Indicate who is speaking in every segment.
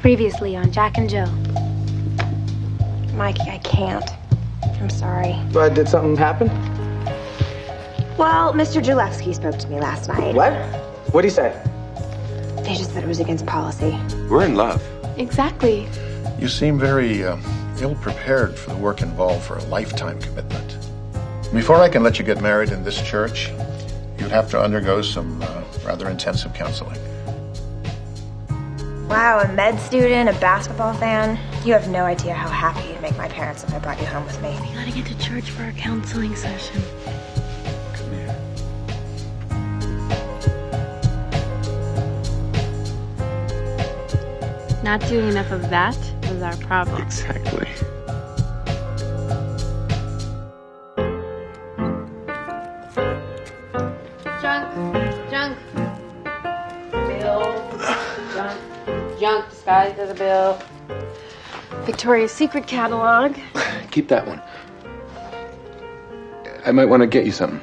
Speaker 1: Previously on Jack and Jill.
Speaker 2: Mikey, I can't. I'm sorry.
Speaker 3: But did something happen?
Speaker 2: Well, Mr. Julewski spoke to me last night.
Speaker 3: What? What'd he say?
Speaker 2: They just said it was against policy.
Speaker 4: We're in love.
Speaker 1: Exactly.
Speaker 5: You seem very ill-prepared for the work involved for a lifetime commitment. Before I can let you get married in this church, you'd have to undergo some rather intensive counseling.
Speaker 2: Wow, a med student, a basketball fan. You have no idea how happy you'd make my parents if I brought you home with me.
Speaker 1: We gotta get to church for our counseling session.
Speaker 4: Come here.
Speaker 1: Not doing enough of that was our problem.
Speaker 4: Exactly.
Speaker 6: Junk. Bill. Junk disguised as a bill.
Speaker 1: Victoria's Secret catalog.
Speaker 4: Keep that one. I might want to get you something.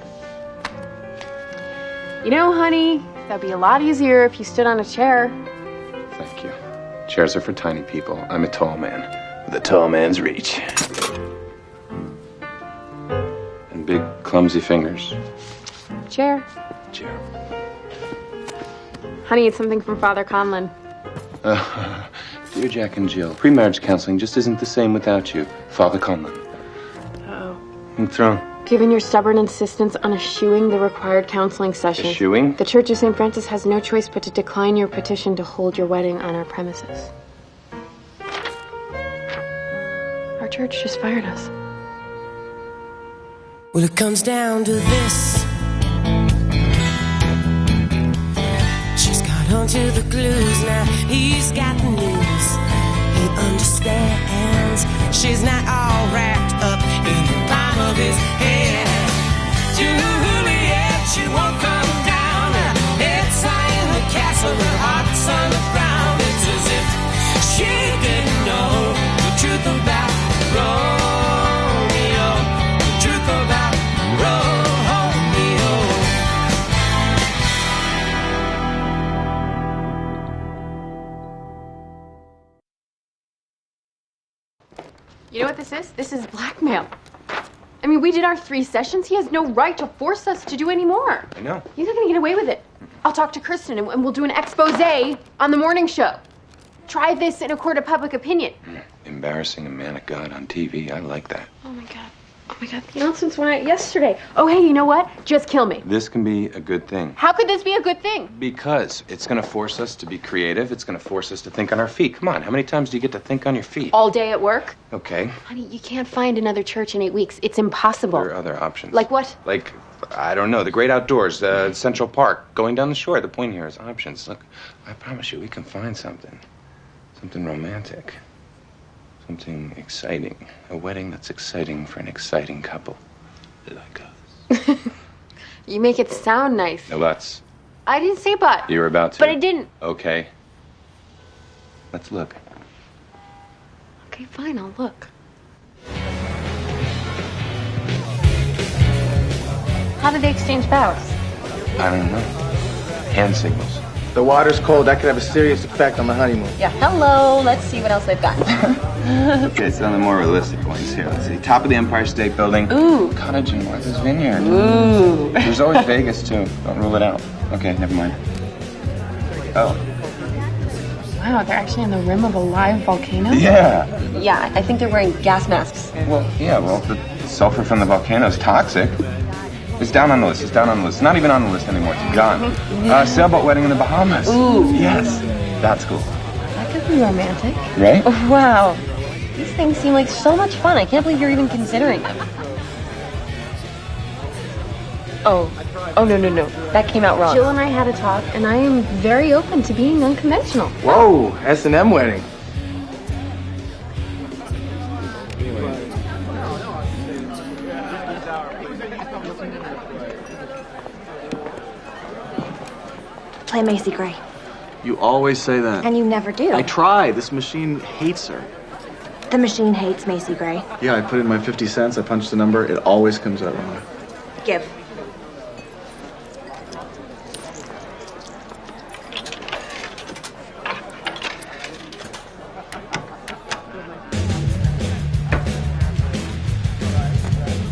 Speaker 1: You know, honey, that'd be a lot easier if you stood on a chair.
Speaker 4: Thank you. Chairs are for tiny people. I'm a tall man with a tall man's reach. And big, clumsy fingers.
Speaker 1: Chair.
Speaker 4: Chair.
Speaker 1: Honey, it's something from Father Conlon.
Speaker 4: Dear Jack and Jill, pre-marriage counseling just isn't the same without you. Father Conlon.
Speaker 1: Uh-oh.
Speaker 4: What's wrong?
Speaker 1: Given your stubborn insistence on eschewing the required counseling session,
Speaker 4: Eschewing?
Speaker 1: the Church of St. Francis has no choice but to decline your petition to hold your wedding on our premises. Our church just fired us.
Speaker 7: Well, it comes down to this. She's got onto the clues now. He's got the news. He understands. She's not all wrapped up in the palm of his hand. Juliet, she won't come down. Heads high in the castle, her heart's on the ground. It's as if she didn't know the truth about Romeo. The truth about Romeo.
Speaker 1: You know what this is? This is blackmail. I mean, we did our 3 sessions. He has no right to force us to do any more.
Speaker 4: I know.
Speaker 1: He's not gonna get away with it. I'll talk to Kristen and we'll do an expose on the morning show. Try this in a court of public opinion.
Speaker 4: Embarrassing a man of God on TV. I like that.
Speaker 1: Oh my God. Oh my God, the announcements went out yesterday. Oh, hey, you know what? Just kill me.
Speaker 4: This can be a good thing.
Speaker 1: How could this be a good thing?
Speaker 4: Because it's going to force us to be creative. It's going to force us to think on our feet. Come on, how many times do you get to think on your feet?
Speaker 1: All day at work?
Speaker 4: Okay.
Speaker 1: Honey, you can't find another church in 8 weeks. It's impossible.
Speaker 4: There are other options.
Speaker 1: Like what?
Speaker 4: Like, I don't know, the great outdoors, Central Park, going down the shore. The point here is options. Look, I promise you, we can find something. Something romantic. Something exciting. A wedding that's exciting for an exciting couple. Like us.
Speaker 1: You make it sound nice.
Speaker 4: No buts.
Speaker 1: I didn't say but.
Speaker 4: You were about to.
Speaker 1: But I didn't.
Speaker 4: Okay. Let's look.
Speaker 1: Okay, fine, I'll look. How did they exchange vows?
Speaker 4: I don't know. Hand signals.
Speaker 3: The water's cold. That could have a serious effect on the honeymoon.
Speaker 6: Yeah, hello. Let's see what else they've got.
Speaker 4: Okay, so on the more realistic ones here. Let's see. Top of the Empire State Building.
Speaker 6: Ooh.
Speaker 4: Cottage in Martha's Vineyard.
Speaker 6: Ooh.
Speaker 4: There's always Vegas, too. Don't rule it out. Okay, never mind. Oh.
Speaker 1: Wow, they're actually on the rim of a live volcano?
Speaker 4: Yeah.
Speaker 6: Yeah, I think they're wearing gas masks.
Speaker 4: Well, the sulfur from the volcano is toxic. It's down on the list. It's down on the list. It's not even on the list anymore. It's gone. Sailboat wedding in the Bahamas.
Speaker 6: Ooh.
Speaker 4: Yes. That's cool.
Speaker 6: That could be romantic.
Speaker 4: Right?
Speaker 6: Oh, wow. These things seem like so much fun. I can't believe you're even considering them. Oh, no. That came out wrong.
Speaker 1: Jill and I had a talk, and I am very open to being unconventional.
Speaker 3: Whoa, S&M wedding.
Speaker 2: Play Macy Gray.
Speaker 8: You always say that.
Speaker 2: And you never do.
Speaker 8: I try. This machine hates her.
Speaker 2: The machine hates Macy Gray.
Speaker 8: Yeah, I put in my 50 cents, I punch the number, it always comes out wrong.
Speaker 2: Give.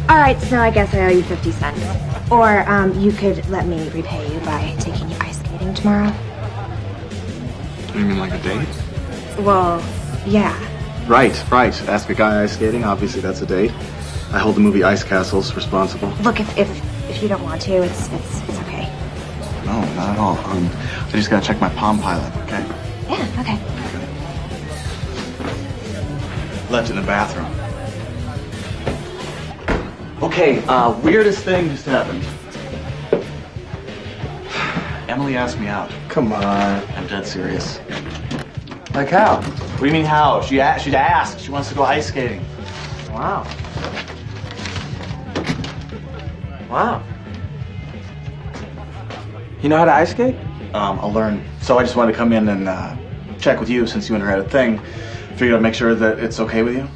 Speaker 2: All right, so I guess I owe you 50 cents. Or you could let me repay you by taking you ice skating tomorrow.
Speaker 8: You mean like a date?
Speaker 2: Well, yeah.
Speaker 8: Right. Ask a guy ice skating. Obviously, that's a date. I hold the movie Ice Castles responsible.
Speaker 2: Look, if you don't want to, it's okay.
Speaker 8: No, not at all. I just gotta check my Palm Pilot, okay?
Speaker 2: Yeah, okay.
Speaker 8: Left it in the bathroom. Okay, weirdest thing just happened. Emily asked me out.
Speaker 3: Come on.
Speaker 8: I'm dead serious.
Speaker 3: Like how?
Speaker 8: What do you mean how? She asked. She wants to go ice skating.
Speaker 3: Wow. Wow. You know how to ice skate?
Speaker 8: I'll learn. So I just wanted to come in and check with you since you and her had a thing. Figured I'd make sure that it's okay with you.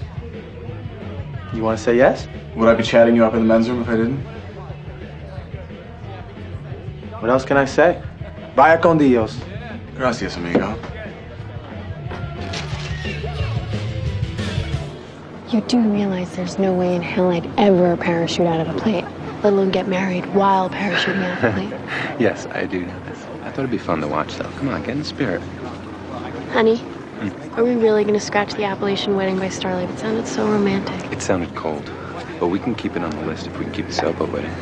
Speaker 3: You want to say yes?
Speaker 8: Would I be chatting you up in the men's room if I didn't?
Speaker 3: What else can I say? Vaya con Dios.
Speaker 8: Gracias, amigo.
Speaker 1: You do realize there's no way in hell I'd ever parachute out of a plane, let alone get married while parachuting out of a plane.
Speaker 4: Yes, I do know this. I thought it'd be fun to watch, though. Come on, get in the spirit.
Speaker 1: Honey, are we really going to scratch the Appalachian Wedding by Starlight? It sounded so romantic.
Speaker 4: It sounded cold, but we can keep it on the list if we can keep the sailboat wedding.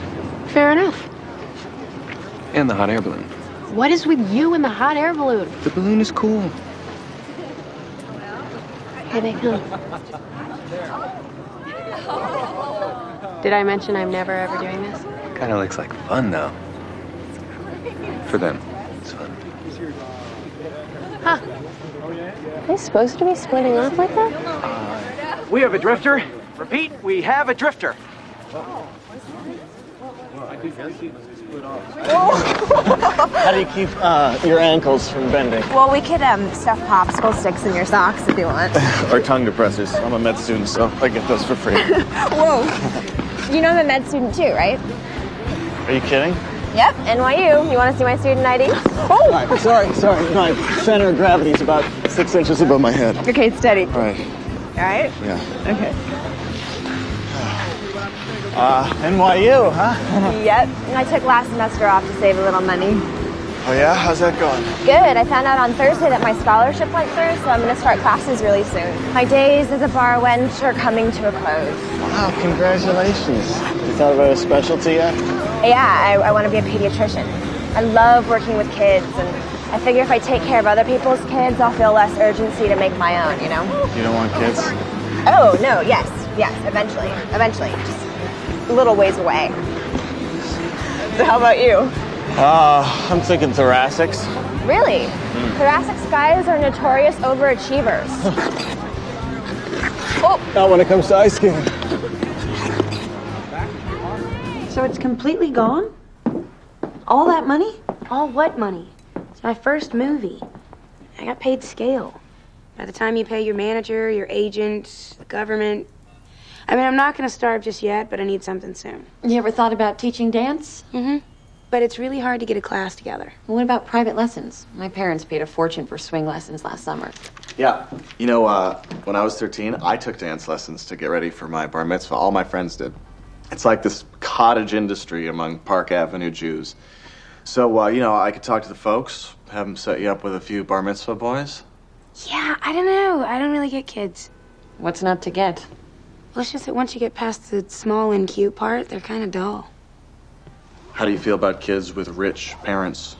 Speaker 1: Fair enough.
Speaker 4: And the hot air balloon.
Speaker 1: What is with you and the hot air balloon?
Speaker 4: The balloon is cool.
Speaker 1: Here they come. Did I mention I'm never ever doing this?
Speaker 4: Kind of looks like fun, though. For them, it's fun.
Speaker 1: Huh. Are they supposed to be splitting off like that?
Speaker 3: We have a drifter. Repeat, we have a drifter.
Speaker 9: How do you keep your ankles from bending?
Speaker 2: Well, we could stuff popsicle sticks in your socks if you want.
Speaker 9: Or tongue depressors. I'm a med student, so I get those for free.
Speaker 2: Whoa. You know I'm a med student too, right?
Speaker 9: Are you kidding?
Speaker 2: Yep, NYU. You want to see my student ID?
Speaker 9: Oh! Right, sorry. My center of gravity is about 6 inches above my head.
Speaker 2: Okay, steady.
Speaker 9: All right.
Speaker 2: All right?
Speaker 9: Yeah.
Speaker 2: Okay.
Speaker 9: NYU, huh?
Speaker 2: Yep. I took last semester off to save a little money.
Speaker 9: Oh yeah? How's that going?
Speaker 2: Good. I found out on Thursday that my scholarship went through, so I'm going to start classes really soon. My days as a bar wench are coming to a close.
Speaker 9: Wow, congratulations. You thought about a specialty yet?
Speaker 2: Yeah, I want to be a pediatrician. I love working with kids, and I figure if I take care of other people's kids, I'll feel less urgency to make my own, you know?
Speaker 9: You don't want kids?
Speaker 2: Oh, no, yes, eventually. Just a little ways away. So how about you?
Speaker 9: I'm thinking thoracics.
Speaker 2: Really? Thoracic guys are notorious overachievers.
Speaker 9: Not when it comes to ice skating.
Speaker 6: So it's completely gone? All that money?
Speaker 10: All what money? It's my first movie. I got paid scale. By the time you pay your manager, your agent, the government... I mean, I'm not going to starve just yet, but I need something soon.
Speaker 1: You ever thought about teaching dance?
Speaker 10: Mm-hmm. But it's really hard to get a class together.
Speaker 1: Well, what about private lessons? My parents paid a fortune for swing lessons last summer.
Speaker 8: Yeah. You know, when I was 13, I took dance lessons to get ready for my bar mitzvah. All my friends did. It's like this cottage industry among Park Avenue Jews. So, you know, I could talk to the folks, have them set you up with a few bar mitzvah boys.
Speaker 10: Yeah, I don't know. I don't really get kids.
Speaker 1: What's not to get?
Speaker 10: Well, it's just that once you get past the small and cute part, they're kind of dull.
Speaker 8: How do you feel about kids with rich parents?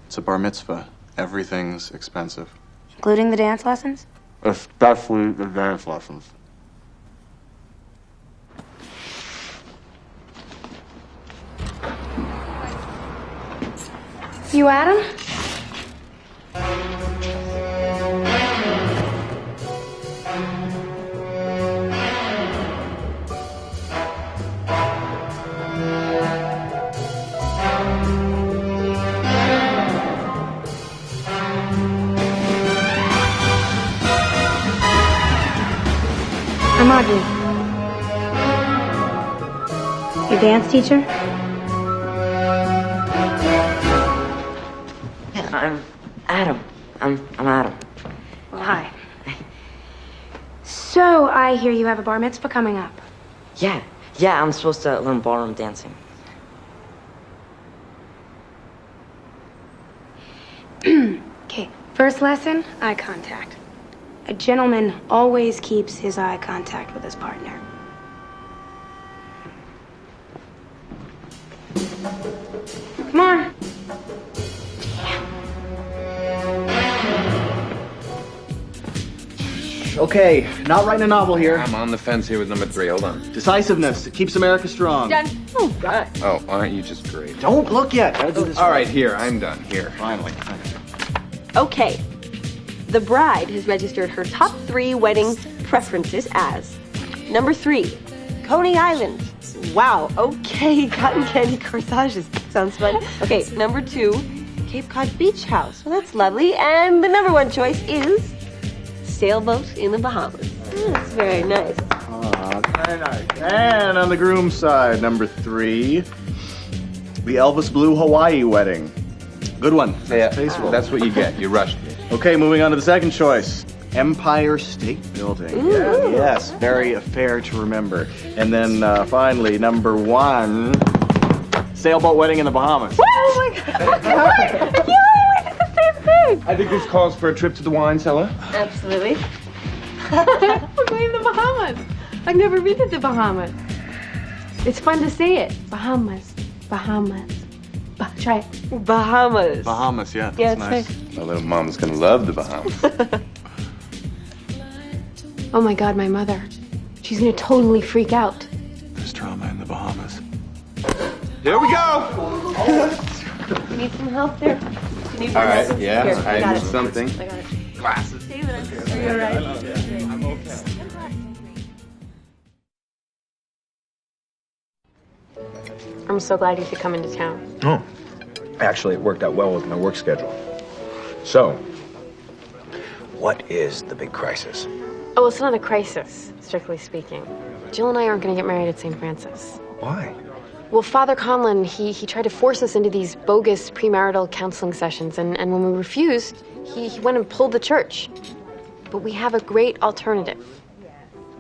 Speaker 8: It's a bar mitzvah. Everything's expensive.
Speaker 10: Including the dance lessons?
Speaker 8: Especially the dance lessons.
Speaker 10: You Adam? I'm Audrey. Your dance teacher?
Speaker 6: Yeah, I'm Adam. I'm Adam.
Speaker 10: Well, hi. So, I hear you have a bar mitzvah coming up.
Speaker 6: Yeah, Yeah, I'm supposed to learn ballroom dancing.
Speaker 10: Okay, first lesson, eye contact. A gentleman always keeps his eye contact with his partner. Come on.
Speaker 8: Okay, not writing a novel here.
Speaker 4: I'm on the fence here with number 3. Hold on.
Speaker 8: Decisiveness. It keeps America strong.
Speaker 1: Done. Oh, God.
Speaker 4: Oh, aren't you just great?
Speaker 8: Don't look yet. Gotta do this
Speaker 4: All right, here. I'm done. Here.
Speaker 8: Finally.
Speaker 11: Okay. The bride has registered her top 3 wedding preferences as number 3, Coney Island. Wow, okay, cotton candy corsages. Sounds fun. Okay, number 2, Cape Cod Beach House. Well, that's lovely. And the number 1 choice is sailboat in the Bahamas. That's very nice.
Speaker 8: Very nice. And on the groom's side, number 3, the Elvis Blue Hawaii wedding. Good one.
Speaker 4: Yeah, that's what you get. You rushed me.
Speaker 8: Okay, moving on to the second choice. Empire State Building.
Speaker 11: Ooh.
Speaker 8: Yes, very fair to remember. And then finally, number 1, sailboat wedding in the Bahamas.
Speaker 11: Oh my God. I did the same thing.
Speaker 4: I think this calls for a trip to the wine cellar.
Speaker 11: Absolutely.
Speaker 1: We're going to the Bahamas. I've never been to the Bahamas. It's fun to say it. Bahamas. Bahamas. Try it.
Speaker 11: Bahamas.
Speaker 8: Bahamas, yeah.
Speaker 11: Yeah, it's
Speaker 8: nice.
Speaker 11: nice.
Speaker 4: My little mom's gonna love the Bahamas.
Speaker 1: Oh my God, my mother. She's gonna totally freak out.
Speaker 8: There's drama in the Bahamas.
Speaker 4: Here we go!
Speaker 11: You need some help there? You need
Speaker 4: All
Speaker 11: more
Speaker 4: right,
Speaker 11: help?
Speaker 4: yeah,
Speaker 11: Here,
Speaker 4: I
Speaker 11: got
Speaker 4: need
Speaker 11: it.
Speaker 4: something.
Speaker 11: I got it.
Speaker 4: Glasses.
Speaker 11: David, are you all right?
Speaker 4: I'm okay.
Speaker 1: I'm so glad you could come into town.
Speaker 12: Oh, actually, it worked out well with my work schedule. So, what is the big crisis?
Speaker 1: Oh, it's not a crisis, strictly speaking. Jill and I aren't going to get married at St. Francis.
Speaker 12: Why?
Speaker 1: Well, Father Conlon, he tried to force us into these bogus premarital counseling sessions, and when we refused, he went and pulled the church. But we have a great alternative.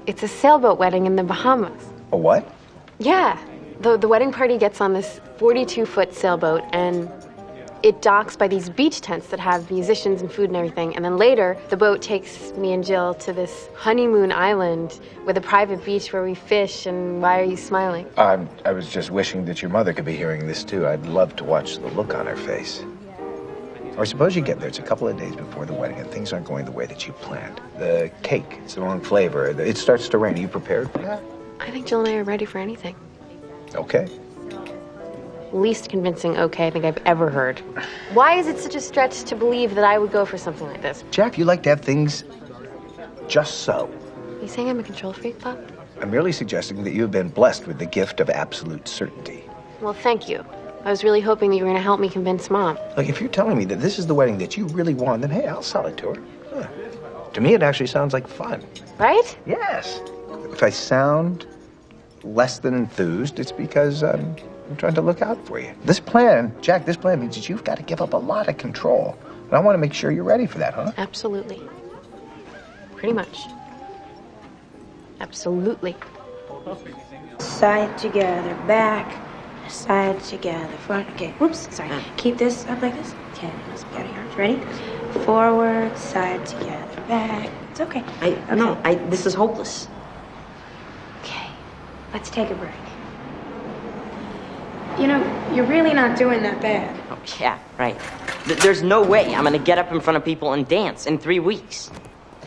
Speaker 1: It's a sailboat wedding in the Bahamas.
Speaker 12: A what?
Speaker 1: Yeah. The wedding party gets on this 42-foot sailboat, and it docks by these beach tents that have musicians and food and everything. And then later, the boat takes me and Jill to this honeymoon island with a private beach where we fish, and why are you smiling?
Speaker 12: I was just wishing that your mother could be hearing this, too. I'd love to watch the look on her face. Or suppose you get there, it's a couple of days before the wedding, and things aren't going the way that you planned. The cake, it's the wrong flavor. It starts to rain. Are you prepared for that?
Speaker 1: I think Jill and I are ready for anything.
Speaker 12: Okay.
Speaker 1: Least convincing okay I think I've ever heard. Why is it such a stretch to believe that I would go for something like this?
Speaker 12: Jack, you like to have things just so.
Speaker 1: Are you saying I'm a control freak, Pop?
Speaker 12: I'm merely suggesting that you have been blessed with the gift of absolute certainty.
Speaker 1: Well, thank you. I was really hoping that you were going to help me convince Mom.
Speaker 12: Look, if you're telling me that this is the wedding that you really want, then hey, I'll sell it to her. Huh. To me, it actually sounds like fun.
Speaker 1: Right?
Speaker 12: Yes. If I sound less than enthused, it's because I'm trying to look out for you. This plan, Jack, this plan means that you've got to give up a lot of control. And I want to make sure you're ready for that, huh?
Speaker 1: Absolutely. Pretty much. Absolutely.
Speaker 10: Side together, back, side together, front. Okay, whoops, sorry. Keep this up like this. Okay, let's be out of here. Ready? Forward, side together, back. It's okay.
Speaker 6: This is hopeless.
Speaker 10: Okay, let's take a break. You know, you're really not doing that bad.
Speaker 6: Oh, yeah, right. There's no way I'm gonna get up in front of people and dance in 3 weeks.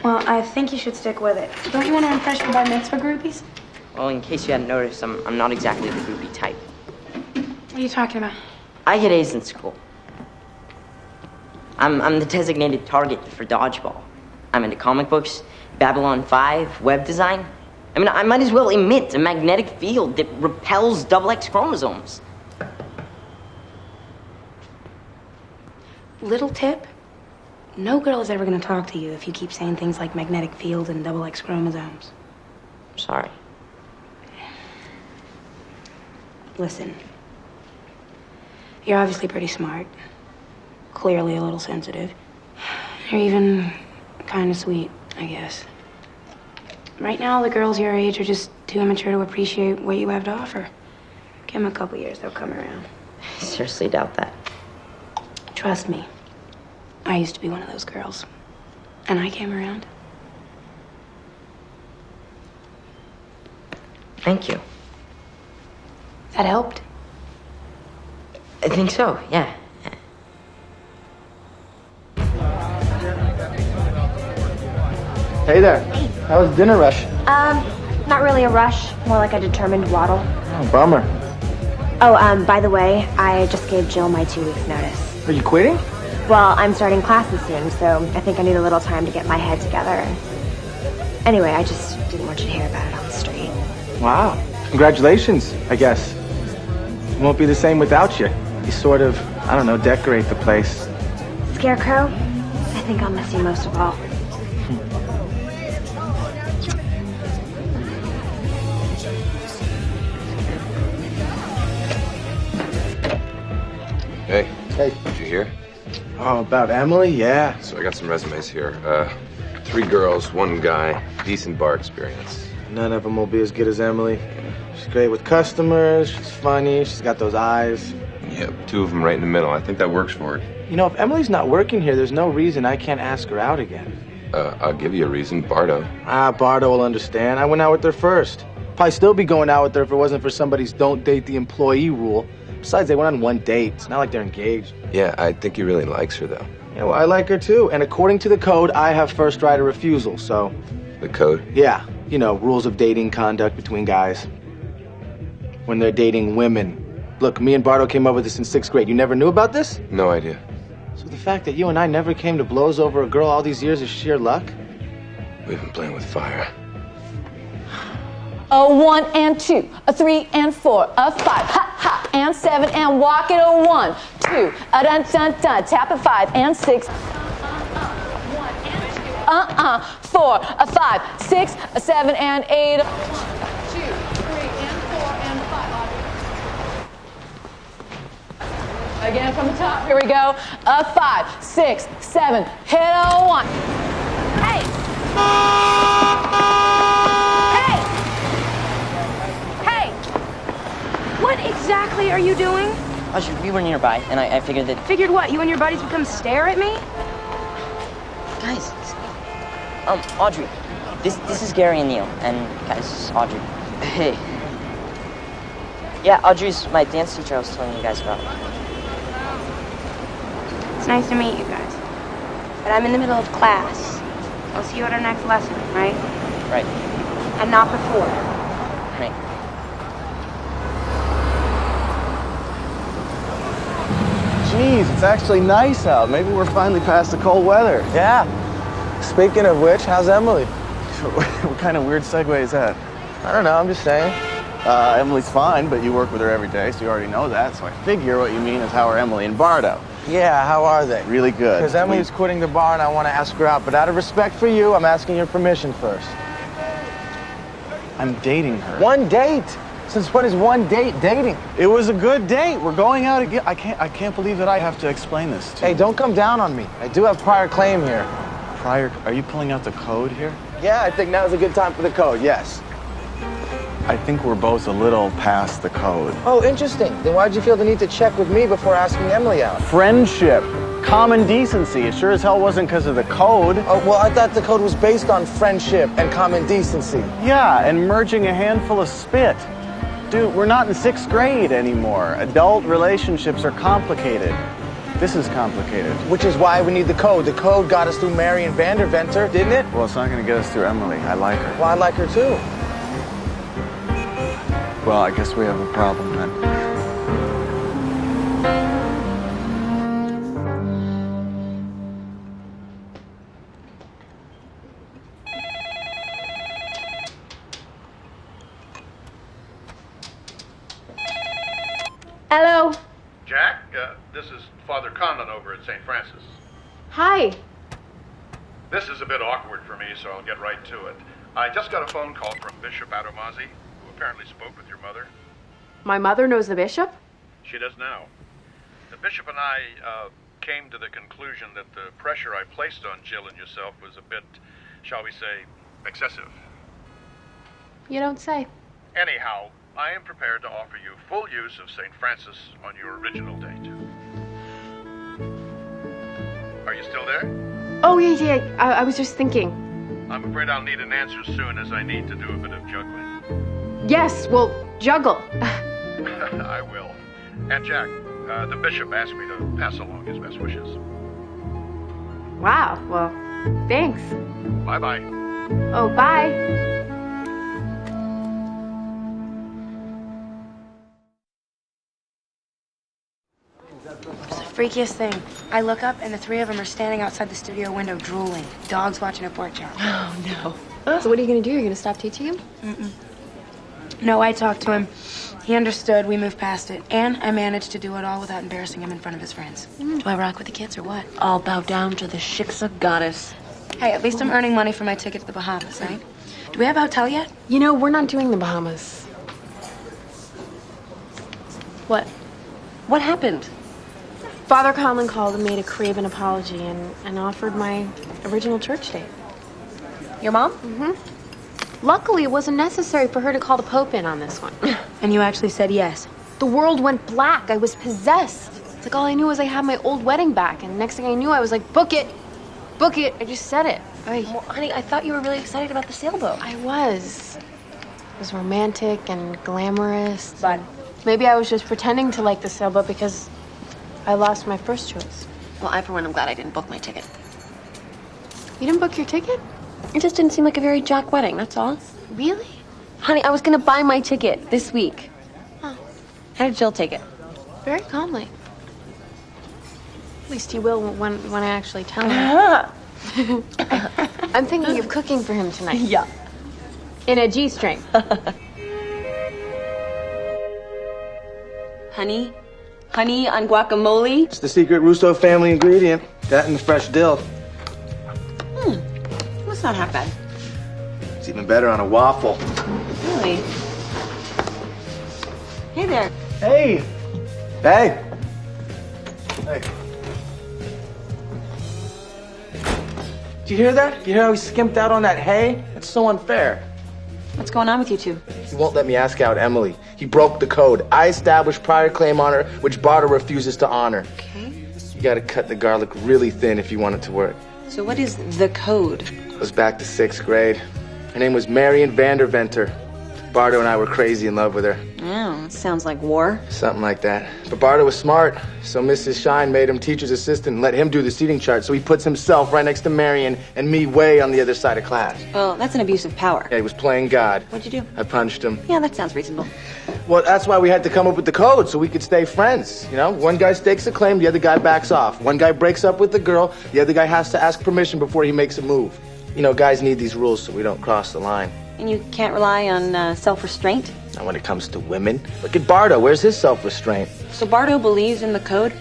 Speaker 10: Well, I think you should stick with it. Don't you want to impress your bar mitzvah groupies?
Speaker 6: Well, in case you hadn't noticed, I'm not exactly the groupie type.
Speaker 10: What are you talking about?
Speaker 6: I get A's in school. I'm the designated target for dodgeball. I'm into comic books, Babylon 5, web design. I mean, I might as well emit a magnetic field that repels XX chromosomes.
Speaker 10: Little tip, no girl is ever going to talk to you if you keep saying things like magnetic field and XX chromosomes.
Speaker 6: Sorry.
Speaker 10: Listen, you're obviously pretty smart, clearly a little sensitive. You're even kind of sweet, I guess. Right now, the girls your age are just too immature to appreciate what you have to offer. Give them a couple years, they'll come around.
Speaker 6: I seriously doubt that.
Speaker 10: Trust me. I used to be one of those girls. And I came around.
Speaker 6: Thank you.
Speaker 10: That helped?
Speaker 6: I think so, yeah.
Speaker 3: Hey there. How was dinner rush?
Speaker 2: Not really a rush, more like a determined waddle.
Speaker 3: Oh, bummer.
Speaker 2: Oh, by the way, I just gave Jill my 2 weeks notice.
Speaker 3: Are you quitting?
Speaker 2: Well, I'm starting classes soon, so I think I need a little time to get my head together. Anyway, I just didn't want you to hear about it on the street.
Speaker 3: Wow. Congratulations, I guess. It won't be the same without you. You sort of, I don't know, decorate the place.
Speaker 2: Scarecrow, I think I'll miss you most of all.
Speaker 4: Hey.
Speaker 3: Hey.
Speaker 4: Did you hear?
Speaker 3: Oh, about Emily? Yeah.
Speaker 4: So I got some resumes here. 3 girls, 1 guy, decent bar experience.
Speaker 3: None of them will be as good as Emily. She's great with customers, she's funny, she's got those eyes.
Speaker 4: Yep, 2 of them right in the middle. I think that works for her.
Speaker 3: You know, if Emily's not working here, there's no reason I can't ask her out again.
Speaker 4: I'll give you a reason. Bardo.
Speaker 3: Bardo will understand. I went out with her first. Probably still be going out with her if it wasn't for somebody's don't date the employee rule. Besides, they went on 1 date. It's not like they're engaged.
Speaker 4: Yeah, I think he really likes her, though.
Speaker 3: Yeah, well, I like her, too. And according to the code, I have first right of refusal, so...
Speaker 4: The code?
Speaker 3: Yeah. You know, rules of dating conduct between guys. When they're dating women. Look, me and Bardo came up with this in 6th grade. You never knew about this?
Speaker 4: No idea.
Speaker 3: So the fact that you and I never came to blows over a girl all these years is sheer luck?
Speaker 4: We've been playing with fire.
Speaker 13: A 1 and 2, a 3 and 4, a 5, ha ha, and 7 and walk it. A 1, 2, a dun dun dun, tap a 5 and 6. 4, a 5, 6, a 7 and 8. 1, 2, 3 and 4 and 5. Again from the top. Here we go. A 5, 6, 7. Hit a 1. Hey.
Speaker 10: What exactly are you doing?
Speaker 6: Audrey, we were nearby, and I figured that...
Speaker 10: Figured what? You and your buddies would come stare at me?
Speaker 6: Guys, Audrey, this is Gary and Neil, and guys, this is Audrey. Hey. Yeah, Audrey's my dance teacher I was telling you guys about.
Speaker 10: It's nice to meet you guys. But I'm in the middle of class. I'll see you at our next lesson, right?
Speaker 6: Right.
Speaker 10: And not before.
Speaker 6: Right.
Speaker 9: Jeez, it's actually nice out. Maybe we're finally past the cold weather.
Speaker 3: Yeah. Speaking of which, how's Emily?
Speaker 9: What kind of weird segue is that?
Speaker 3: I don't know, I'm just saying.
Speaker 9: Emily's fine, but you work with her every day, so you already know that. So I figure what you mean is how are Emily and Bardo?
Speaker 3: Yeah, how are they?
Speaker 9: Really good.
Speaker 3: Because Emily's quitting the bar and I want to ask her out, but out of respect for you, I'm asking your permission first.
Speaker 9: I'm dating her.
Speaker 3: 1 date? Since when is 1 date dating?
Speaker 9: It was a good date. We're going out again. I can't believe that I have to explain this to you.
Speaker 3: Hey, don't come down on me. I do have prior claim here.
Speaker 9: Are you pulling out the code here?
Speaker 3: Yeah, I think now's a good time for the code, yes.
Speaker 9: I think we're both a little past the code.
Speaker 3: Oh, interesting. Then why'd you feel the need to check with me before asking Emily out?
Speaker 9: Friendship. Common decency. It sure as hell wasn't because of the code.
Speaker 3: Oh, well, I thought the code was based on friendship and common decency.
Speaker 9: Yeah, and merging a handful of spit. Dude, we're not in 6th grade anymore. Adult relationships are complicated. This is complicated.
Speaker 3: Which is why we need the code. The code got us through Marion Vanderventer, didn't it?
Speaker 9: Well, it's not going to get us through Emily. I like her.
Speaker 3: Well, I like her too.
Speaker 9: Well, I guess we have a problem then.
Speaker 1: Hello.
Speaker 5: Jack, this is Father Conlon over at St. Francis.
Speaker 1: Hi.
Speaker 5: This is a bit awkward for me, so I'll get right to it. I just got a phone call from Bishop Adomazzi, who apparently spoke with your mother.
Speaker 1: My mother knows the bishop?
Speaker 5: She does now. The bishop and I came to the conclusion that the pressure I placed on Jill and yourself was a bit, shall we say, excessive.
Speaker 1: You don't say.
Speaker 5: Anyhow, I am prepared to offer you full use of St. Francis on your original date. Are you still there?
Speaker 1: Oh, yeah. I was just thinking.
Speaker 5: I'm afraid I'll need an answer soon, as I need to do a bit of juggling.
Speaker 1: Yes, well, juggle.
Speaker 5: I will. And Jack, the bishop asked me to pass along his best wishes.
Speaker 1: Wow, well, thanks.
Speaker 5: Bye-bye.
Speaker 1: Oh, bye.
Speaker 10: It's the freakiest thing. I look up and the three of them are standing outside the studio window drooling. Dogs watching a pork chop.
Speaker 1: Oh, no. So what are you going to do? You're going to stop teaching him?
Speaker 10: Mm-mm. No, I talked to him. He understood. We moved past it. And I managed to do it all without embarrassing him in front of his friends. Do I rock with the kids or what?
Speaker 11: I'll bow down to the Shiksa goddess.
Speaker 10: Hey, at least I'm earning money for my ticket to the Bahamas, right? Do we have a hotel yet?
Speaker 1: You know, we're not doing the Bahamas. What?
Speaker 11: What happened?
Speaker 1: Father Conlon called and made a craven apology and offered my original church date.
Speaker 11: Your mom?
Speaker 1: Mm-hmm. Luckily, it wasn't necessary for her to call the Pope in on this one.
Speaker 10: And you actually said yes?
Speaker 1: The world went black. I was possessed. It's like all I knew was I had my old wedding back, and next thing I knew, I was like, book it. Book it. I just said it.
Speaker 11: Well, honey, I thought you were really excited about the sailboat.
Speaker 1: I was. It was romantic and glamorous.
Speaker 10: But
Speaker 1: maybe I was just pretending to like the sailboat because I lost my first choice.
Speaker 11: Well, I, for one, am glad I didn't book my ticket.
Speaker 1: You didn't book your ticket?
Speaker 11: It just didn't seem like a very Jack wedding, that's all.
Speaker 1: Really?
Speaker 11: Honey, I was gonna buy my ticket this week.
Speaker 1: Oh.
Speaker 11: How did Jill take it?
Speaker 1: Very calmly. At least he will when I actually tell him. I'm thinking of cooking for him tonight.
Speaker 11: Yeah.
Speaker 1: In a G-string.
Speaker 11: Honey? Honey on guacamole?
Speaker 3: It's the secret Russo family ingredient. That and the fresh dill.
Speaker 11: That's not half bad.
Speaker 3: It's even better on a waffle.
Speaker 11: Really? Hey there.
Speaker 3: Hey! Hey! Hey. Did you hear that? You hear how he skimped out on that hay? It's so unfair.
Speaker 11: What's going on with you two?
Speaker 3: He won't let me ask out Emily. He broke the code. I established prior claim on her, which Barter refuses to honor.
Speaker 11: Okay.
Speaker 3: You gotta cut the garlic really thin if you want it to work.
Speaker 11: So what is the code?
Speaker 3: Goes back to 6th grade. Her name was Marion Vanderventer. Bardo and I were crazy in love with her.
Speaker 11: Oh, that sounds like war.
Speaker 3: Something like that. But Bardo was smart, so Mrs. Shine made him teacher's assistant and let him do the seating chart, so he puts himself right next to Marion and me way on the other side of class.
Speaker 11: Well, that's an abuse of power.
Speaker 3: Yeah, he was playing God.
Speaker 11: What'd you do?
Speaker 3: I punched him.
Speaker 11: Yeah, that sounds reasonable.
Speaker 3: Well, that's why we had to come up with the code, so we could stay friends. You know, one guy stakes a claim, the other guy backs off. One guy breaks up with the girl, the other guy has to ask permission before he makes a move. You know, guys need these rules so we don't cross the line.
Speaker 11: And you can't rely on self-restraint?
Speaker 3: Now, when it comes to women, look at Bardo. Where's his self-restraint?
Speaker 11: So Bardo believes in the code?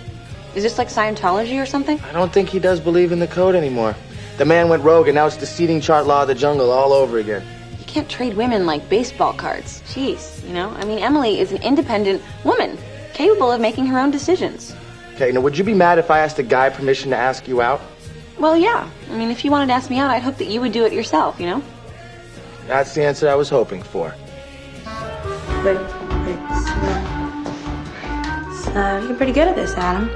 Speaker 11: Is this like Scientology or something?
Speaker 3: I don't think he does believe in the code anymore. The man went rogue, and now it's the seating chart law of the jungle all over again.
Speaker 11: You can't trade women like baseball cards. Jeez, you know? I mean, Emily is an independent woman, capable of making her own decisions.
Speaker 3: Okay, now would you be mad if I asked a guy permission to ask you out?
Speaker 11: Well, yeah. I mean, if you wanted to ask me out, I'd hope that you would do it yourself, you know?
Speaker 3: That's the answer I was hoping for.
Speaker 10: But you're pretty good at this, Adam.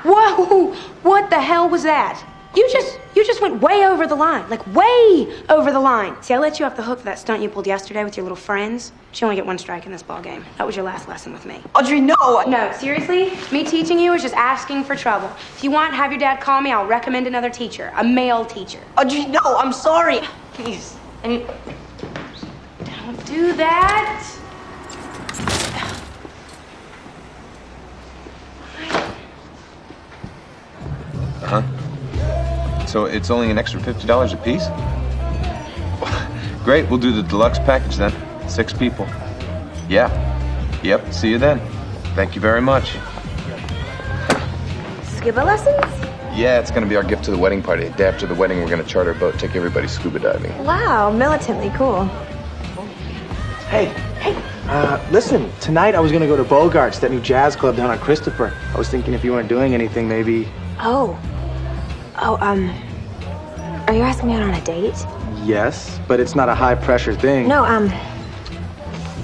Speaker 10: Whoa! What the hell was that? You just went way over the line. Like, way over the line. See, I let you off the hook for that stunt you pulled yesterday with your little friends. But you only get one strike in this ball game. That was your last lesson with me.
Speaker 11: Audrey, no!
Speaker 10: No, seriously? Me teaching you is just asking for trouble. If you want, have your dad call me. I'll recommend another teacher. A male teacher.
Speaker 11: Audrey, no, I'm sorry. Please.
Speaker 10: I mean, don't do that.
Speaker 4: Uh-huh. So it's only an extra $50 a piece? Great, we'll do the deluxe package then. 6 people. Yeah. Yep, see you then. Thank you very much.
Speaker 2: Scuba lessons?
Speaker 4: Yeah, it's gonna be our gift to the wedding party. Day after the wedding, we're gonna charter a boat, take everybody scuba diving.
Speaker 2: Wow, militantly cool.
Speaker 3: Hey, Listen, tonight I was gonna go to Bogart's, that new jazz club down on Christopher. I was thinking if you weren't doing anything, maybe...
Speaker 2: Oh, are you asking me out on a date?
Speaker 3: Yes, but it's not a high-pressure thing.
Speaker 2: No,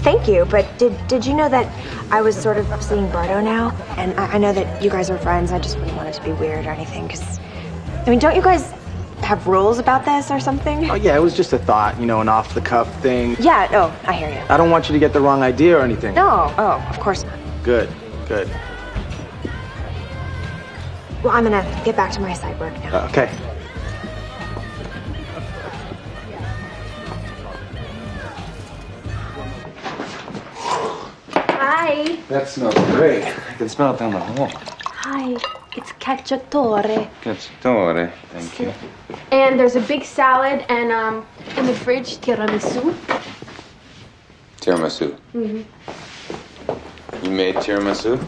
Speaker 2: thank you, but did you know that I was sort of seeing Bardo now? And I know that you guys are friends. I just wouldn't want it to be weird or anything, because, I mean, don't you guys have rules about this or something?
Speaker 3: Oh, yeah, it was just a thought, you know, an off-the-cuff thing.
Speaker 2: Yeah, no, I hear you.
Speaker 3: I don't want you to get the wrong idea or anything.
Speaker 2: No, oh, of course not.
Speaker 3: Good, good.
Speaker 2: Well, I'm gonna get back to my side work now.
Speaker 3: Okay.
Speaker 1: Hi.
Speaker 4: That smells great. I can smell it down the hall.
Speaker 1: Hi. It's cacciatore.
Speaker 4: Cacciatore. Thank you.
Speaker 1: And there's a big salad and in the fridge tiramisu.
Speaker 4: Tiramisu. You made tiramisu?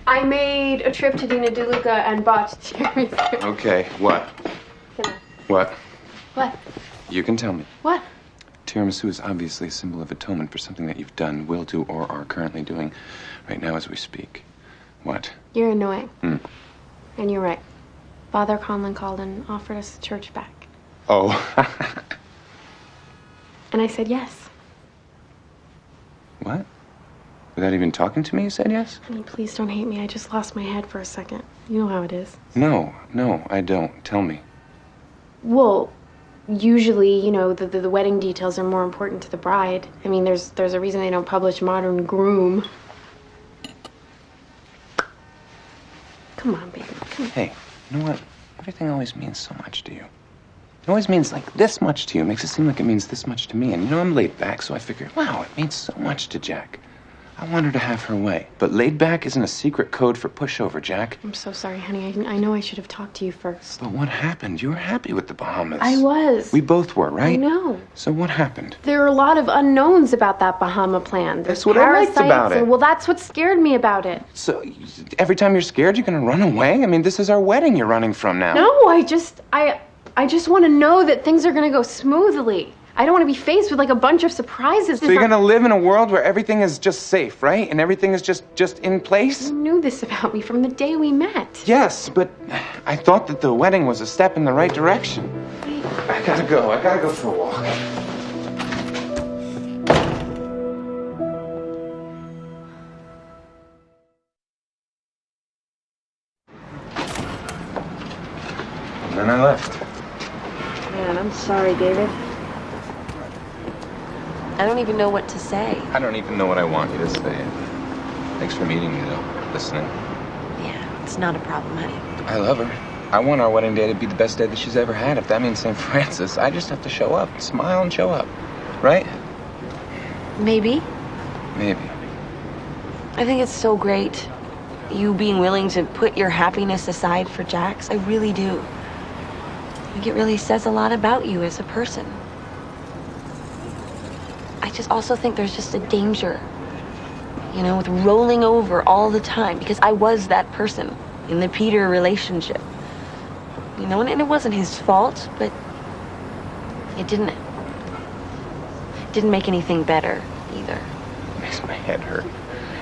Speaker 1: I made a trip to Dina De Luca and bought tiramisu.
Speaker 4: Okay, what? What?
Speaker 1: What?
Speaker 4: You can tell me.
Speaker 1: What?
Speaker 4: Tiramisu is obviously a symbol of atonement for something that you've done, will do, or are currently doing right now as we speak. What?
Speaker 1: You're annoying. And you're right. Father Conlon called and offered us the church back.
Speaker 4: Oh.
Speaker 1: And I said yes.
Speaker 4: What? Without even talking to me, you said yes?
Speaker 1: I mean, please don't hate me. I just lost my head for a second. You know how it is.
Speaker 4: No, I don't. Tell me.
Speaker 1: Well, usually, you know, the wedding details are more important to the bride. I mean, there's a reason they don't publish Modern Groom. Come on, baby. Come on.
Speaker 4: Hey, you know what? Everything always means so much to you. It always means like this much to you. It makes it seem like it means this much to me. And you know, I'm laid back, so I figure, wow, it means so much to Jack. I want her to have her way. But laid back isn't a secret code for pushover, Jack.
Speaker 1: I'm so sorry, honey. I know I should have talked to you first.
Speaker 4: But what happened? You were happy with the Bahamas.
Speaker 1: I was.
Speaker 4: We both were, right?
Speaker 1: I know.
Speaker 4: So what happened?
Speaker 1: There are a lot of unknowns about that Bahama plan.
Speaker 4: That's what I liked about it.
Speaker 1: Well, that's what scared me about it.
Speaker 4: So every time you're scared, you're gonna run away? I mean, this is our wedding you're running from now.
Speaker 1: No, I just want to know that things are gonna go smoothly. I don't want to be faced with like a bunch of surprises.
Speaker 4: So you're gonna live in a world where everything is just safe, right? And everything is just in place?
Speaker 1: You knew this about me from the day we met.
Speaker 4: Yes, but I thought that the wedding was a step in the right direction.
Speaker 1: Wait.
Speaker 4: I gotta go for a walk. And then I left.
Speaker 10: Man, I'm sorry, David. I don't even know what to say.
Speaker 4: I don't even know what I want you to say. Thanks for meeting me, though. Listening.
Speaker 10: Yeah, it's not a problem, honey.
Speaker 4: I love her. I want our wedding day to be the best day that she's ever had. If that means St. Francis, I just have to show up, smile and show up. Right?
Speaker 10: Maybe.
Speaker 4: Maybe.
Speaker 10: I think it's so great, you being willing to put your happiness aside for Jack's. I really do. I think it really says a lot about you as a person. I just also think there's just a danger, you know, with rolling over all the time, because I was that person in the Peter relationship. You know, and it wasn't his fault, but it didn't make anything better either.
Speaker 4: It makes my head hurt.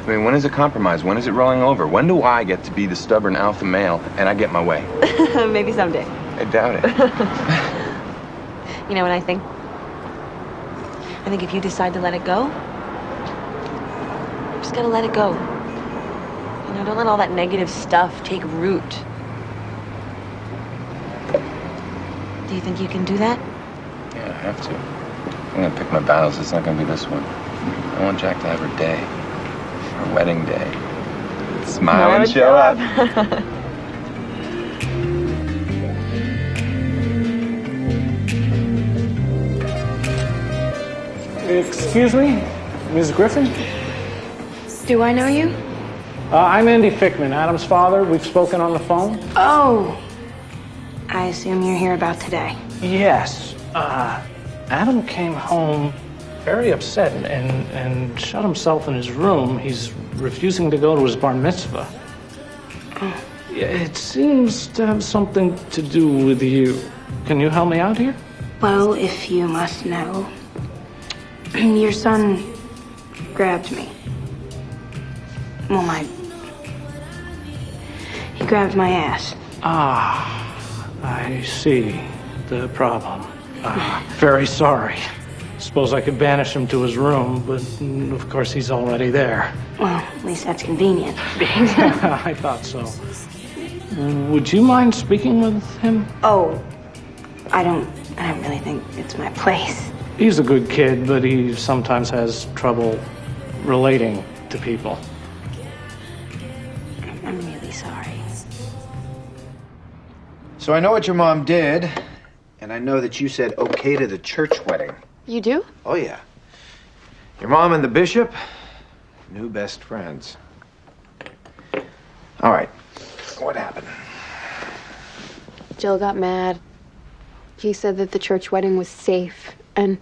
Speaker 4: I mean, when is it compromise? When is it rolling over? When do I get to be the stubborn alpha male and I get my way?
Speaker 10: Maybe someday.
Speaker 4: I doubt it.
Speaker 10: You know what I think? I think if you decide to let it go, you just gotta let it go. You know, don't let all that negative stuff take root. Do you think you can do that?
Speaker 4: Yeah, I have to. I'm gonna pick my battles. It's not gonna be this one. I want Jack to have her day. Her wedding day. Smile and show up.
Speaker 14: Excuse me, Ms. Griffin?
Speaker 10: Do I know you?
Speaker 14: I'm Andy Fickman, Adam's father. We've spoken on the phone.
Speaker 10: Oh. I assume you're here about today.
Speaker 14: Yes. Adam came home very upset and shut himself in his room. He's refusing to go to his bar mitzvah.
Speaker 10: Oh.
Speaker 14: It seems to have something to do with you. Can you help me out here?
Speaker 10: Well, if you must know, your son, grabbed me. Well, he grabbed my ass.
Speaker 14: Ah, I see the problem. Very sorry. Suppose I could banish him to his room, but of course he's already there.
Speaker 10: Well, at least that's convenient.
Speaker 14: I thought so. Would you mind speaking with him?
Speaker 10: Oh, I don't really think it's my place.
Speaker 14: He's a good kid, but he sometimes has trouble relating to people.
Speaker 10: I'm really sorry.
Speaker 12: So I know what your mom did, and I know that you said okay to the church wedding.
Speaker 1: You do?
Speaker 12: Oh, yeah. Your mom and the bishop, new best friends. All right. What happened?
Speaker 1: Jill got mad. He said that the church wedding was safe. And,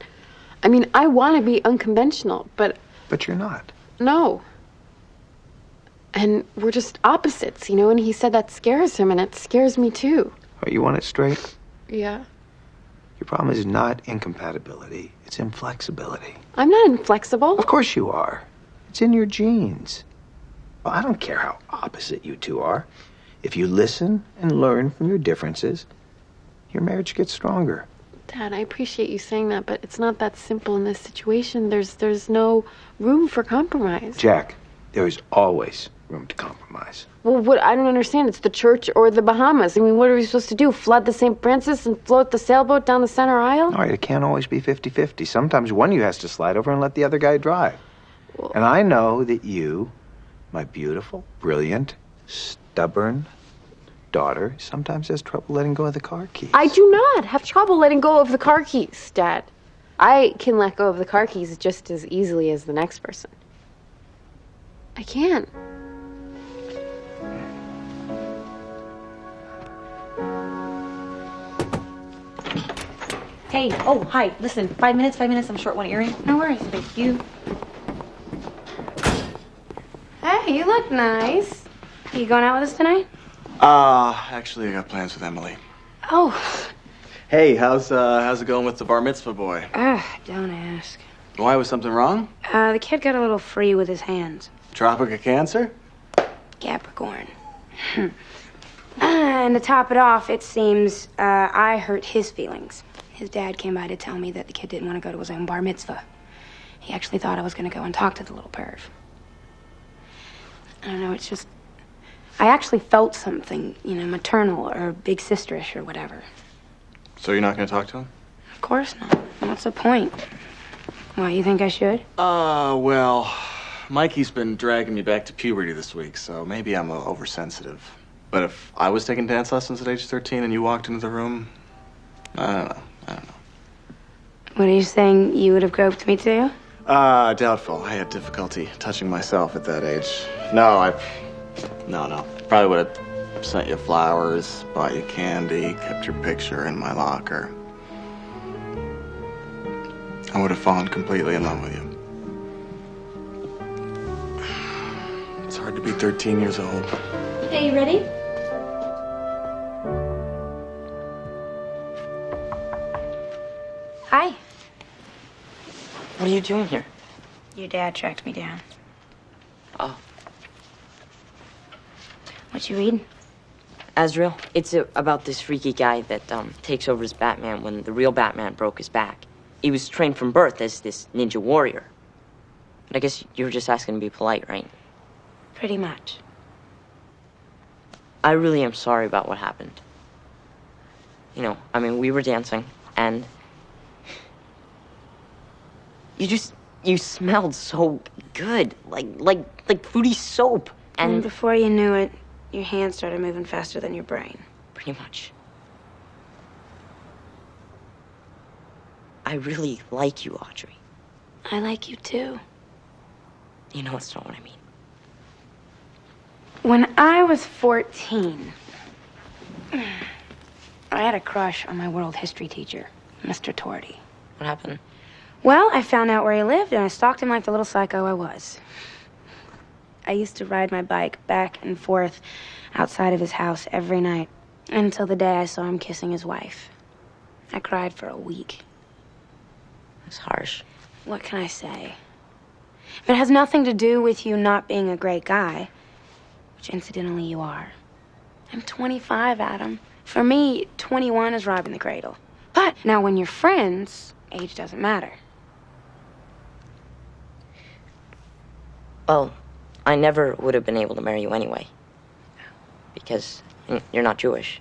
Speaker 1: I mean, I want to be unconventional, but...
Speaker 12: But you're not.
Speaker 1: No. And we're just opposites, you know? And he said that scares him, and it scares me, too.
Speaker 12: Oh, you want it straight?
Speaker 1: Yeah.
Speaker 12: Your problem is not incompatibility. It's inflexibility.
Speaker 1: I'm not inflexible.
Speaker 12: Of course you are. It's in your genes. Well, I don't care how opposite you two are. If you listen and learn from your differences, your marriage gets stronger.
Speaker 1: Dad, I appreciate you saying that, but it's not that simple in this situation. There's no room for compromise.
Speaker 12: Jack, there is always room to compromise.
Speaker 1: Well, what I don't understand, it's the church or the Bahamas. I mean, what are we supposed to do? Flood the St. Francis and float the sailboat down the center aisle?
Speaker 12: All right, it can't always be 50-50. Sometimes one of you has to slide over and let the other guy drive.
Speaker 1: Well,
Speaker 12: and I know that you, my beautiful, brilliant, stubborn daughter, sometimes has trouble letting go of the car keys.
Speaker 1: I do not have trouble letting go of the car keys, Dad. I can let go of the car keys just as easily as the next person. I can.
Speaker 15: Hey, oh, hi. Listen, 5 minutes, I'm short one earring.
Speaker 10: No worries.
Speaker 15: Thank you.
Speaker 10: Hey, you look nice. You going out with us tonight?
Speaker 8: Actually, I got plans with Emily.
Speaker 10: Oh.
Speaker 8: Hey, how's it going with the bar mitzvah boy?
Speaker 10: Don't ask.
Speaker 8: Why, was something wrong?
Speaker 10: The kid got a little free with his hands.
Speaker 8: Tropic of Cancer?
Speaker 10: Capricorn. And to top it off, it seems I hurt his feelings. His dad came by to tell me that the kid didn't want to go to his own bar mitzvah. He actually thought I was going to go and talk to the little perv. I don't know, it's just... I actually felt something, you know, maternal or big sisterish or whatever.
Speaker 8: So you're not going to talk to him?
Speaker 10: Of course not. What's the point? Why, you think I should?
Speaker 8: Well, Mikey's been dragging me back to puberty this week, so maybe I'm oversensitive. But if I was taking dance lessons at age 13 and you walked into the room, I don't know.
Speaker 10: What are you saying? You would have groped me too?
Speaker 8: Doubtful. I had difficulty touching myself at that age. No. Probably would have sent you flowers, bought you candy, kept your picture in my locker. I would have fallen completely in love with you. It's hard to be 13 years old.
Speaker 15: Hey, you ready?
Speaker 10: Hi.
Speaker 6: What are you doing here?
Speaker 10: Your dad tracked me down.
Speaker 6: Oh.
Speaker 10: What you reading?
Speaker 6: Azrael, it's about this freaky guy that takes over as Batman when the real Batman broke his back. He was trained from birth as this ninja warrior. But I guess you were just asking to be polite, right?
Speaker 10: Pretty much.
Speaker 6: I really am sorry about what happened. You know, I mean, we were dancing, and... You smelled so good, like fruity soap,
Speaker 10: And before you knew it, your hands started moving faster than your brain.
Speaker 6: Pretty much. I really like you, Audrey.
Speaker 10: I like you too.
Speaker 6: You know that's not what I mean.
Speaker 10: When I was 14, I had a crush on my world history teacher, Mr. Torty.
Speaker 6: What happened?
Speaker 10: Well, I found out where he lived, and I stalked him like the little psycho I was. I used to ride my bike back and forth outside of his house every night until the day I saw him kissing his wife. I cried for a week.
Speaker 6: That's harsh.
Speaker 10: What can I say? If it has nothing to do with you not being a great guy, which incidentally you are. I'm 25, Adam. For me, 21 is robbing the cradle. But now when you're friends, age doesn't matter.
Speaker 6: Well, I never would have been able to marry you anyway. Because you're not Jewish.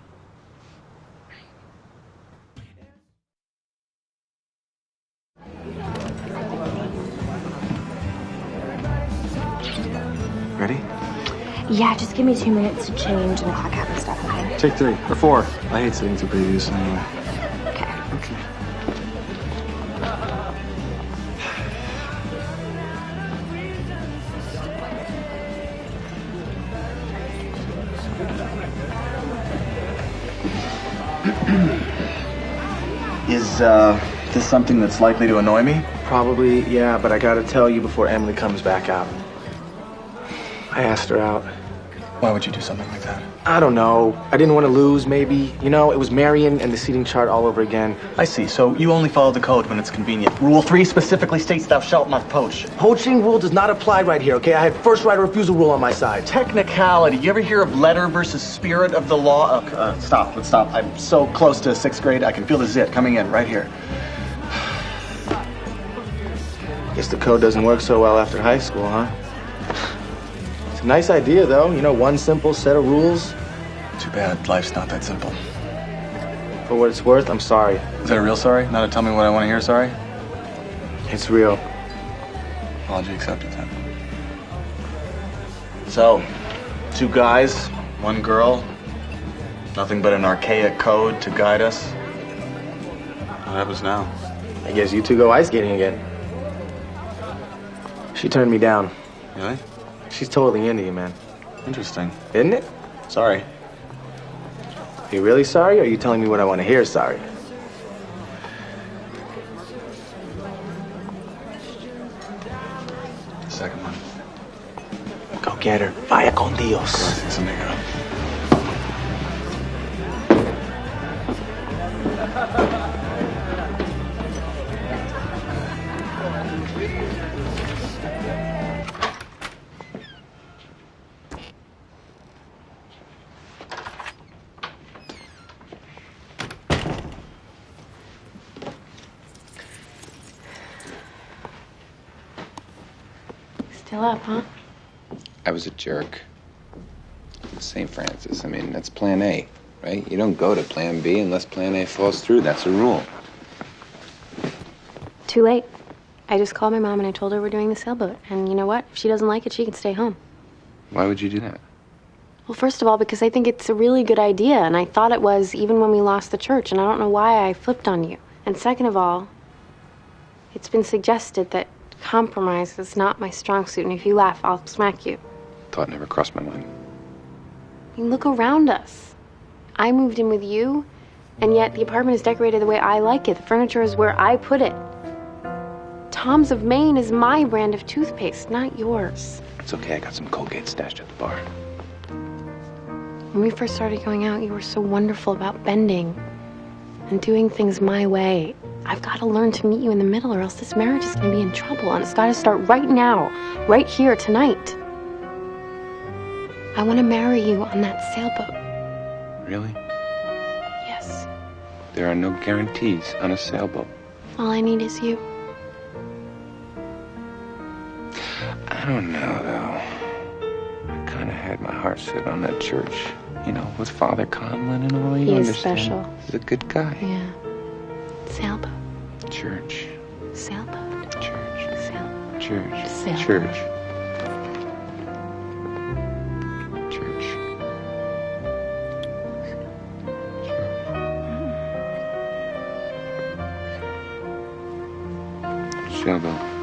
Speaker 9: Ready?
Speaker 2: Yeah, just give me 2 minutes to change and clock out and stuff, okay?
Speaker 9: Take 3 or 4. I hate sitting through previews anyway.
Speaker 2: Okay.
Speaker 9: Okay.
Speaker 3: Is this something that's likely to annoy me? Probably, yeah, but I gotta tell you before Emily comes back out. I asked her out.
Speaker 9: Why would you do something like that?
Speaker 3: I don't know. I didn't want to lose, maybe. You know, it was Marion and the seating chart all over again.
Speaker 9: I see. So you only follow the code when it's convenient. Rule 3 specifically states thou shalt not poach.
Speaker 3: Poaching rule does not apply right here, okay? I had first right of refusal rule on my side.
Speaker 9: Technicality. You ever hear of letter versus spirit of the law? Stop. Let's stop. I'm so close to 6th grade. I can feel the zit coming in right here.
Speaker 3: Guess the code doesn't work so well after high school, huh? It's a nice idea, though. You know, one simple set of rules.
Speaker 9: Too bad life's not that simple.
Speaker 3: For what it's worth, I'm sorry.
Speaker 9: Is that a real sorry? Not a tell me what I want to hear sorry?
Speaker 3: It's real.
Speaker 9: Apology accepted then.
Speaker 3: So, 2 guys, 1 girl. Nothing but an archaic code to guide us.
Speaker 9: What happens now?
Speaker 3: I guess you 2 go ice skating again. She turned me down.
Speaker 9: Really?
Speaker 3: She's totally into you, man.
Speaker 9: Interesting.
Speaker 3: Isn't it?
Speaker 9: Sorry.
Speaker 3: Are you really sorry, or are you telling me what I want to hear sorry?
Speaker 9: The second one.
Speaker 3: Go get her. Vaya con Dios.
Speaker 9: Gracias, amigo.
Speaker 1: Still up, huh?
Speaker 4: I was a jerk. St. Francis, I mean, that's plan A, right? You don't go to plan B unless plan A falls through. That's a rule.
Speaker 1: Too late. I just called my mom and I told her we're doing the sailboat. And you know what? If she doesn't like it, she can stay home.
Speaker 4: Why would you do that?
Speaker 1: Well, first of all, because I think it's a really good idea. And I thought it was even when we lost the church. And I don't know why I flipped on you. And second of all, it's been suggested that compromise is not my strong suit. And if you laugh, I'll smack you.
Speaker 4: Thought never crossed my mind.
Speaker 1: I mean, look around us. I moved in with you, and yet the apartment is decorated the way I like it. The furniture is where I put it. Tom's of Maine is my brand of toothpaste, not yours.
Speaker 4: It's okay, I got some Colgate stashed at the bar.
Speaker 1: When we first started going out, you were so wonderful about bending and doing things my way. I've got to learn to meet you in the middle, or else this marriage is going to be in trouble, and it's got to start right now, right here, tonight. I want to marry you on that sailboat.
Speaker 4: Really?
Speaker 1: Yes.
Speaker 4: There are no guarantees on a sailboat.
Speaker 1: All I need is you.
Speaker 4: I don't know, though. I kind of had my heart set on that church. You know, with Father Conlon and all, you
Speaker 1: He is
Speaker 4: understand?
Speaker 1: special.
Speaker 4: He's a good guy.
Speaker 1: Yeah. Sailboat.
Speaker 4: Church.
Speaker 1: Sailboat.
Speaker 4: Church.
Speaker 1: Sailboat.
Speaker 4: Church.
Speaker 1: Sailboat.
Speaker 4: Church. Church. Sailboat.